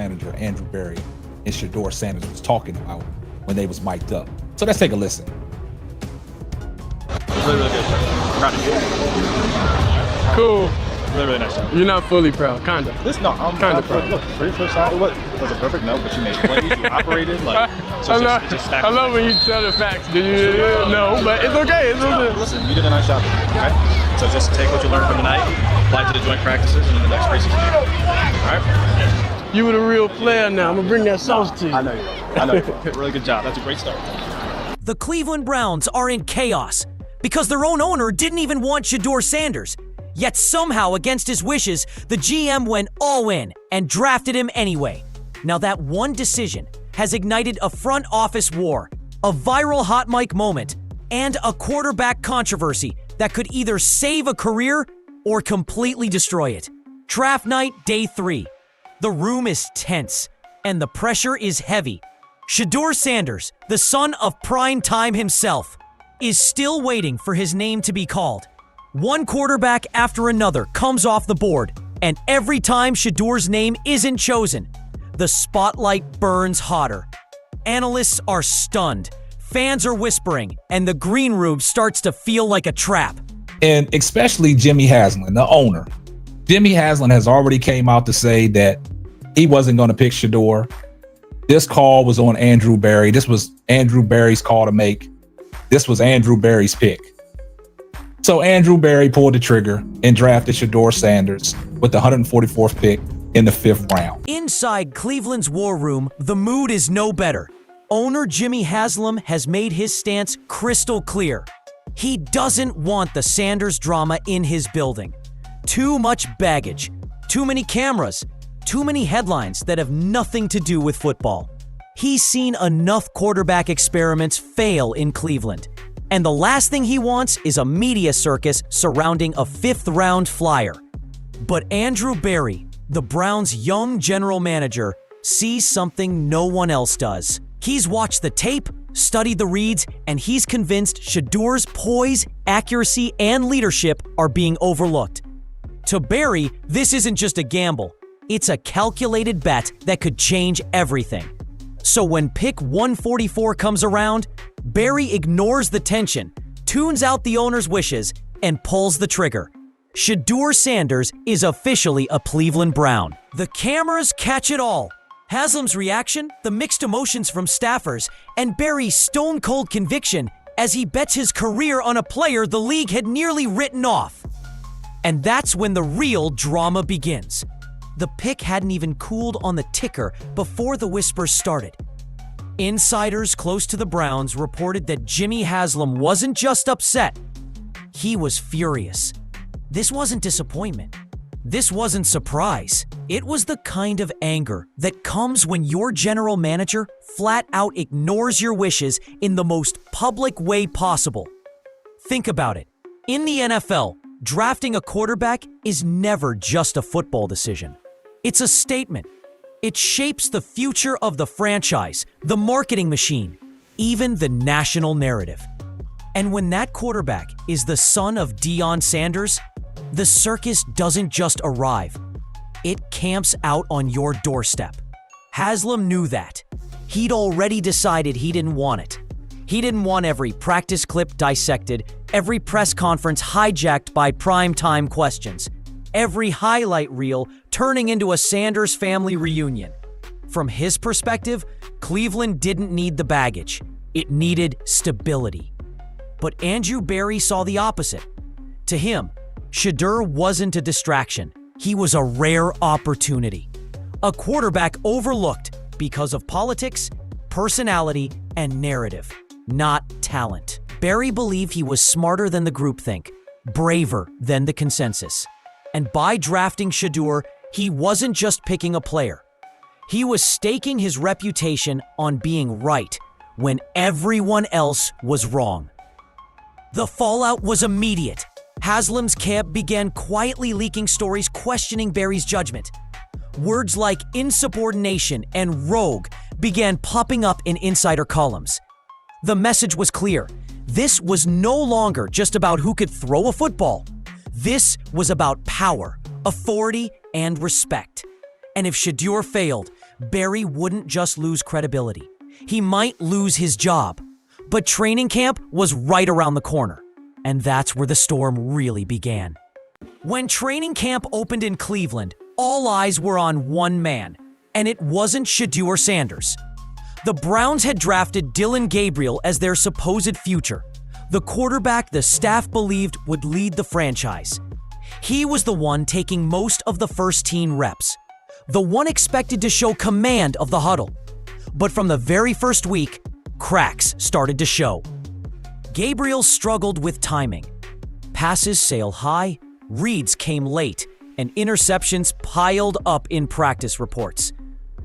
manager Andrew Berry and Shedeur Sanders was talking about when they was mic'd up. So let's take a listen. Really, really good. Proud of you. Cool. Really, really nice job. You're not fully proud, kinda. I'm kind of proud. Look, for your first shot, it wasn't perfect, no, but you made plays, you operated, like, so it just stacked. I love when you tell the facts. Did you? No, but it's okay. It's okay. Listen, you did a nice job, okay? So just take what you learned from tonight, apply it to the joint practices, and in the next preseason game. All right? You were the real player now. I'm gonna bring that sauce to you. I know you. I know you. Really good job. That's a great start. The Cleveland Browns are in chaos because their own owner didn't even want Shedeur Sanders. Yet somehow, against his wishes, the GM went all in and drafted him anyway. Now that one decision has ignited a front office war, a viral hot mic moment, and a quarterback controversy that could either save a career or completely destroy it. Draft night, day 3. The room is tense, and the pressure is heavy. Shedeur Sanders, the son of prime time himself, is still waiting for his name to be called. One quarterback after another comes off the board, and every time Shedeur's name isn't chosen, the spotlight burns hotter. Analysts are stunned, fans are whispering, and the green room starts to feel like a trap. And especially Jimmy Haslam, the owner. Jimmy Haslam has already came out to say that he wasn't going to pick Shedeur. This call was on Andrew Berry. This was Andrew Berry's call to make. This was Andrew Berry's pick. So Andrew Berry pulled the trigger and drafted Shedeur Sanders with the 144th pick in the 5th round. Inside Cleveland's war room, the mood is no better. Owner Jimmy Haslam has made his stance crystal clear. He doesn't want the Sanders drama in his building. Too much baggage, too many cameras, too many headlines that have nothing to do with football. He's seen enough quarterback experiments fail in Cleveland. And the last thing he wants is a media circus surrounding a 5th-round flyer. But Andrew Berry, the Browns' young general manager, sees something no one else does. He's watched the tape, studied the reads, and he's convinced Shedeur's poise, accuracy, and leadership are being overlooked. To Berry, this isn't just a gamble. It's a calculated bet that could change everything. So when pick 144 comes around, Berry ignores the tension, tunes out the owner's wishes, and pulls the trigger. Shedeur Sanders is officially a Cleveland Brown. The cameras catch it all. Haslam's reaction, the mixed emotions from staffers, and Berry's stone-cold conviction as he bets his career on a player the league had nearly written off. And that's when the real drama begins. The pick hadn't even cooled on the ticker before the whispers started. Insiders close to the Browns reported that Jimmy Haslam wasn't just upset, he was furious. This wasn't disappointment. This wasn't surprise. It was the kind of anger that comes when your general manager flat out ignores your wishes in the most public way possible. Think about it. In the NFL, drafting a quarterback is never just a football decision. It's a statement. It shapes the future of the franchise, the marketing machine, even the national narrative. And when that quarterback is the son of Deion Sanders, the circus doesn't just arrive. It camps out on your doorstep. Haslam knew that. He'd already decided he didn't want it. He didn't want every practice clip dissected, every press conference hijacked by primetime questions, every highlight reel turning into a Sanders family reunion. From his perspective, Cleveland didn't need the baggage. It needed stability. But Andrew Berry saw the opposite. To him, Shedeur wasn't a distraction. He was a rare opportunity. A quarterback overlooked because of politics, personality, and narrative, not talent. Berry believed he was smarter than the groupthink, braver than the consensus. And by drafting Shedeur, he wasn't just picking a player. He was staking his reputation on being right when everyone else was wrong. The fallout was immediate. Haslam's camp began quietly leaking stories questioning Berry's judgment. Words like insubordination and rogue began popping up in insider columns. The message was clear. This was no longer just about who could throw a football. This was about power, authority, and respect. And if Shedeur failed, Barry wouldn't just lose credibility. He might lose his job. But training camp was right around the corner. And that's where the storm really began. When training camp opened in Cleveland, all eyes were on one man, and it wasn't Shedeur Sanders. The Browns had drafted Dillon Gabriel as their supposed future, the quarterback the staff believed would lead the franchise. He was the one taking most of the first-team reps, the one expected to show command of the huddle. But from the very first week, cracks started to show. Gabriel struggled with timing. Passes sailed high, reads came late, and interceptions piled up in practice reports.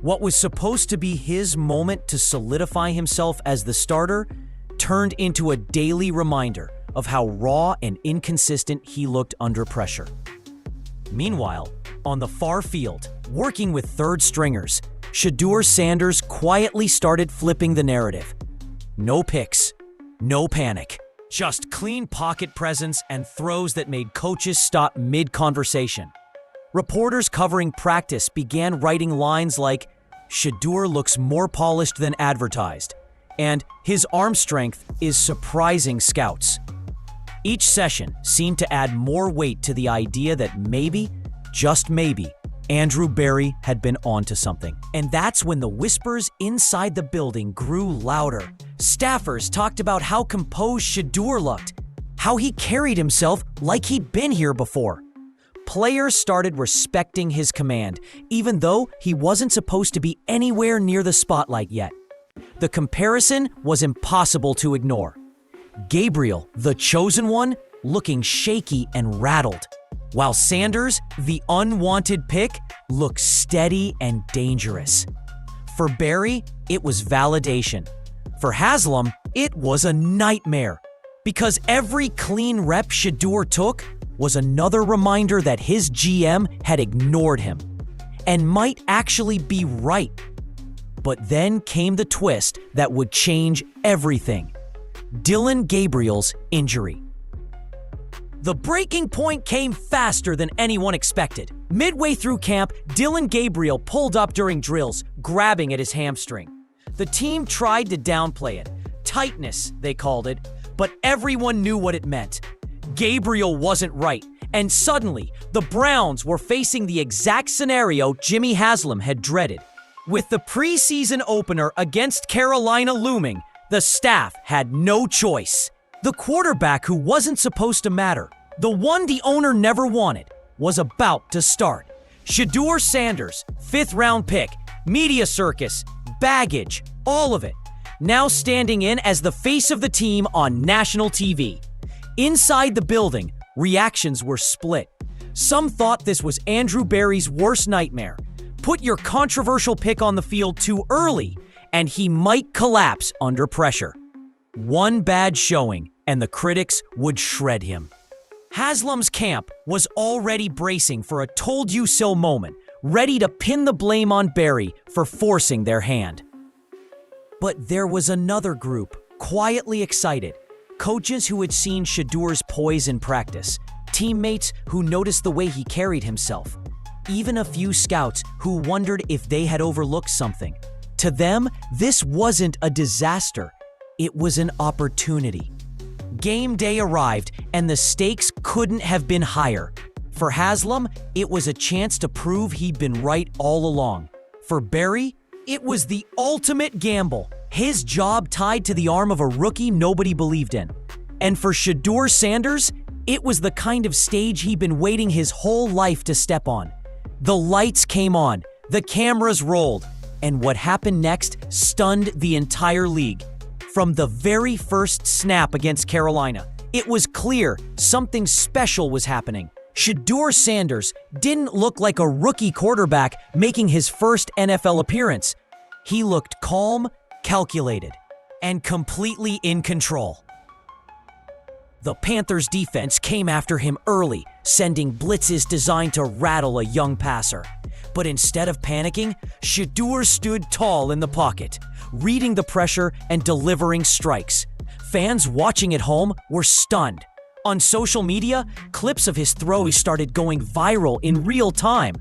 What was supposed to be his moment to solidify himself as the starter turned into a daily reminder of how raw and inconsistent he looked under pressure. Meanwhile, on the far field, working with third stringers, Shedeur Sanders quietly started flipping the narrative. No picks, no panic, just clean pocket presence and throws that made coaches stop mid-conversation. Reporters covering practice began writing lines like, "Shedeur looks more polished than advertised," and "his arm strength is surprising scouts." Each session seemed to add more weight to the idea that maybe, just maybe, Andrew Barry had been onto something. And that's when the whispers inside the building grew louder. Staffers talked about how composed Shedeur looked, how he carried himself like he'd been here before. Players started respecting his command, even though he wasn't supposed to be anywhere near the spotlight yet. The comparison was impossible to ignore. Gabriel, the chosen one, looking shaky and rattled, while Sanders, the unwanted pick, looked steady and dangerous. For Barry, it was validation. For Haslam, it was a nightmare, because every clean rep Shedeur took was another reminder that his GM had ignored him, and might actually be right. But then came the twist that would change everything: Dillon Gabriel's injury. The breaking point came faster than anyone expected. Midway through camp, Dillon Gabriel pulled up during drills, grabbing at his hamstring. The team tried to downplay it. Tightness, they called it, but everyone knew what it meant. Gabriel wasn't right, and suddenly, the Browns were facing the exact scenario Jimmy Haslam had dreaded. With the preseason opener against Carolina looming, the staff had no choice. The quarterback who wasn't supposed to matter, the one the owner never wanted, was about to start. Shedeur Sanders, 5th-round pick, media circus, baggage, all of it, now standing in as the face of the team on national TV. Inside the building, reactions were split. Some thought this was Andrew Barry's worst nightmare. Put your controversial pick on the field too early, and he might collapse under pressure. One bad showing, and the critics would shred him. Haslam's camp was already bracing for a told-you-so moment, ready to pin the blame on Barry for forcing their hand. But there was another group, quietly excited. Coaches who had seen Shedeur's poise in practice, teammates who noticed the way he carried himself, even a few scouts who wondered if they had overlooked something. To them, this wasn't a disaster. It was an opportunity. Game day arrived, and the stakes couldn't have been higher. For Haslam, it was a chance to prove he'd been right all along. For Barry, it was the ultimate gamble, his job tied to the arm of a rookie nobody believed in. And for Shedeur Sanders, it was the kind of stage he'd been waiting his whole life to step on. The lights came on, the cameras rolled, and what happened next stunned the entire league. From the very first snap against Carolina, it was clear something special was happening. Shedeur Sanders didn't look like a rookie quarterback making his first NFL appearance. He looked calm, calculated, and completely in control. The Panthers' defense came after him early, sending blitzes designed to rattle a young passer. But instead of panicking, Shedeur stood tall in the pocket, reading the pressure and delivering strikes. Fans watching at home were stunned. On social media, clips of his throws started going viral in real time.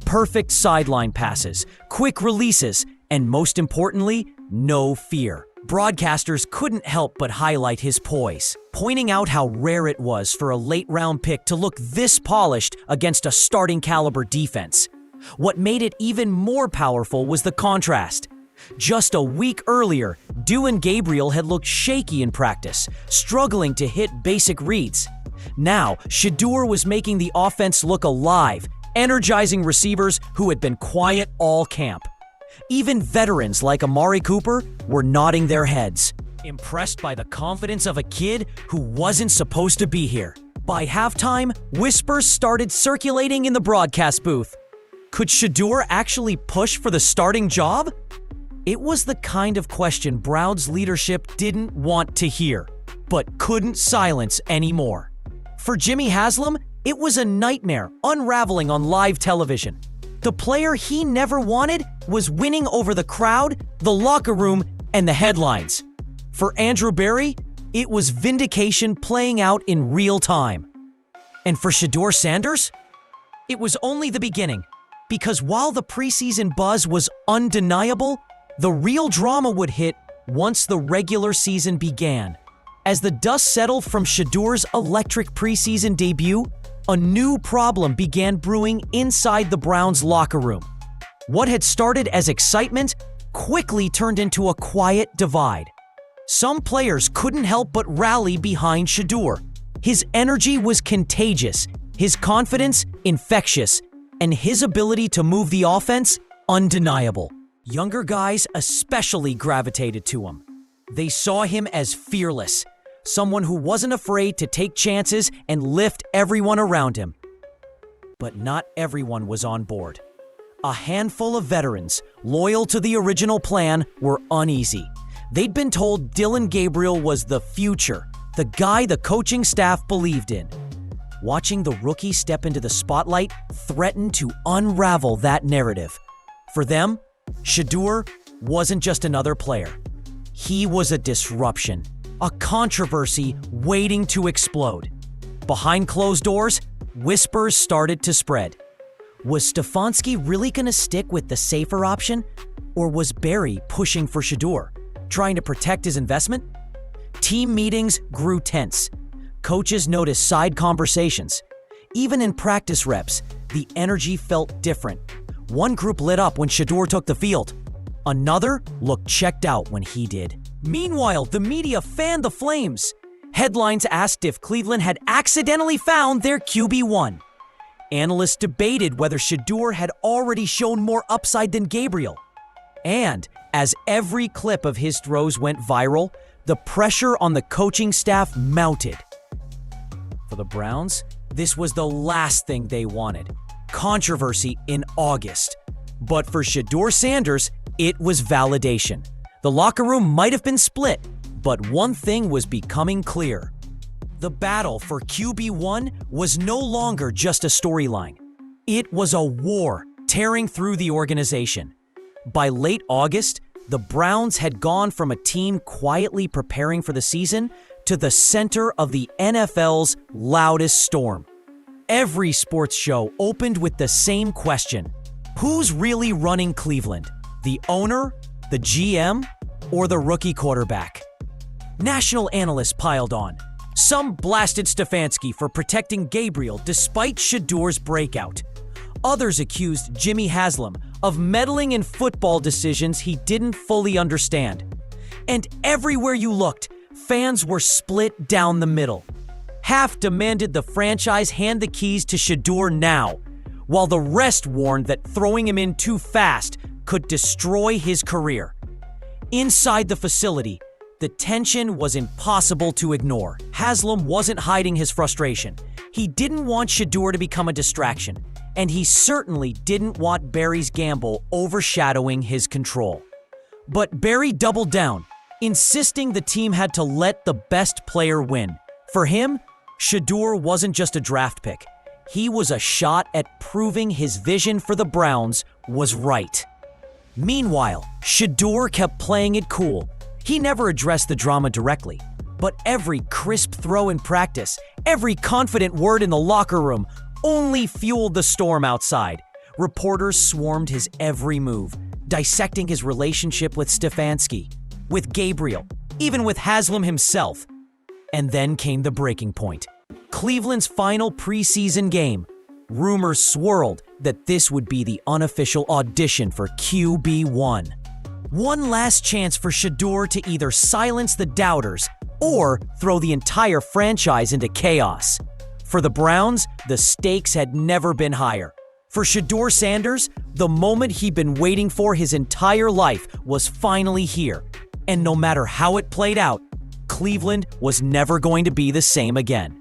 Perfect sideline passes, quick releases, and most importantly, no fear. Broadcasters couldn't help but highlight his poise, pointing out how rare it was for a late-round pick to look this polished against a starting-caliber defense. What made it even more powerful was the contrast. Just a week earlier, Dillon Gabriel had looked shaky in practice, struggling to hit basic reads. Now, Shedeur was making the offense look alive, energizing receivers who had been quiet all camp. Even veterans like Amari Cooper were nodding their heads, impressed by the confidence of a kid who wasn't supposed to be here. By halftime, whispers started circulating in the broadcast booth. Could Shedeur actually push for the starting job? It was the kind of question Browns leadership didn't want to hear, but couldn't silence anymore. For Jimmy Haslam, it was a nightmare unraveling on live television. The player he never wanted was winning over the crowd, the locker room, and the headlines. For Andrew Berry, it was vindication playing out in real time. And for Shedeur Sanders, it was only the beginning, because while the preseason buzz was undeniable, the real drama would hit once the regular season began. As the dust settled from Shedeur's electric preseason debut, a new problem began brewing inside the Browns' locker room. What had started as excitement quickly turned into a quiet divide. Some players couldn't help but rally behind Shedeur. His energy was contagious, his confidence infectious, and his ability to move the offense undeniable. Younger guys especially gravitated to him. They saw him as fearless, someone who wasn't afraid to take chances and lift everyone around him. But not everyone was on board. A handful of veterans, loyal to the original plan, were uneasy. They'd been told Dillon Gabriel was the future, the guy the coaching staff believed in. Watching the rookie step into the spotlight threatened to unravel that narrative. For them, Shedeur wasn't just another player. He was a disruption, a controversy waiting to explode. Behind closed doors, whispers started to spread. Was Stefanski really going to stick with the safer option? Or was Berry pushing for Shedeur, trying to protect his investment? Team meetings grew tense. Coaches noticed side conversations. Even in practice reps, the energy felt different. One group lit up when Shedeur took the field. Another looked checked out when he did. Meanwhile, the media fanned the flames. Headlines asked if Cleveland had accidentally found their QB1. Analysts debated whether Shedeur had already shown more upside than Gabriel. And as every clip of his throws went viral, the pressure on the coaching staff mounted. For the Browns, this was the last thing they wanted. Controversy in August. But for Shedeur Sanders, it was validation. The locker room might have been split, but one thing was becoming clear. The battle for QB1 was no longer just a storyline. It was a war tearing through the organization. By late August, the Browns had gone from a team quietly preparing for the season to the center of the NFL's loudest storm. Every sports show opened with the same question: who's really running Cleveland? The owner, the GM, or the rookie quarterback? National analysts piled on. Some blasted Stefanski for protecting Gabriel despite Shedeur's breakout. Others accused Jimmy Haslam of meddling in football decisions he didn't fully understand. And everywhere you looked, fans were split down the middle. Half demanded the franchise hand the keys to Shedeur now, while the rest warned that throwing him in too fast could destroy his career. Inside the facility, the tension was impossible to ignore. Haslam wasn't hiding his frustration. He didn't want Shedeur to become a distraction, and he certainly didn't want Berry's gamble overshadowing his control. But Berry doubled down, insisting the team had to let the best player win. For him, Shedeur wasn't just a draft pick. He was a shot at proving his vision for the Browns was right. Meanwhile, Shedeur kept playing it cool. He never addressed the drama directly, but every crisp throw in practice, every confident word in the locker room only fueled the storm outside. reporters swarmed his every move, dissecting his relationship with Stefanski, with Gabriel, even with Haslam himself. And then came the breaking point. Cleveland's final preseason game. Rumors swirled that this would be the unofficial audition for QB1. One last chance for Shedeur to either silence the doubters or throw the entire franchise into chaos. For the Browns, the stakes had never been higher. For Shedeur Sanders, the moment he'd been waiting for his entire life was finally here. And no matter how it played out, Cleveland was never going to be the same again.